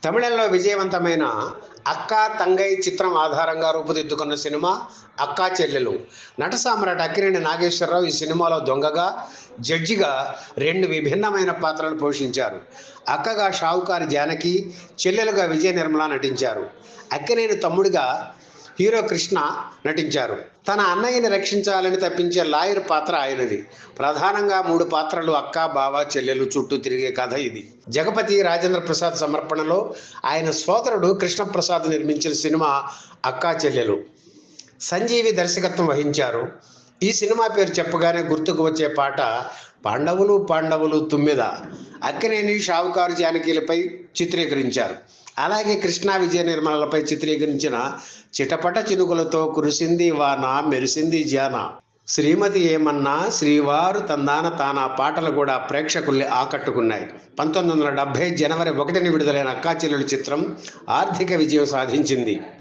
తమిళంలో విజయవంతమైన అక్కా తంగై చిత్రం ఆధారంగా రూపుదిద్దుకున్న సినిమా అక్కా చెల్లెలు. నట సామ్రాట్ అక్కినేని నాగేశ్వరరావు ఈ సినిమాలో దొంగగా, జడ్జిగా రెండు విభిన్నమైన పాత్రలు పోషించారు. అక్కగా షావుకారి జానకి, చెల్లెలుగా విజయ నిర్మల నటించారు. అక్కినేని తమ్ముడిగా హీరో కృష్ణ నటించారు. తన అన్నయ్యని రక్షించాలని తప్పించే లాయర్ పాత్ర ఆయనది. ప్రధానంగా మూడు పాత్రలు అక్క, బావ, చెల్లెలు చుట్టూ తిరిగే కథ ఇది. జగపతి రాజేంద్ర ప్రసాద్ సమర్పణలో ఆయన సోదరుడు కృష్ణప్రసాద్ నిర్మించిన సినిమా అక్కా చెల్లెలు. సంజీవి దర్శకత్వం వహించారు. ఈ సినిమా పేరు చెప్పగానే గుర్తుకు వచ్చే పాట పాండవులు పాండవులు తుమ్మెద. అక్కినేని, షావుకారు జానకీలపై చిత్రీకరించారు. అలాగే కృష్ణా, విజయ నిర్మలపై చిత్రీకరించిన చిటపట చినుకులతో కురిసింది వాన, మెరిసింది జాన, శ్రీమతి ఏమన్నా, శ్రీవారు తందాన తానా పాటలు కూడా ప్రేక్షకుల్ని ఆకట్టుకున్నాయి. 1970 జనవరి 1న విడుదలైన అక్కా చెల్లెలు చిత్రం ఆర్థిక విజయం సాధించింది.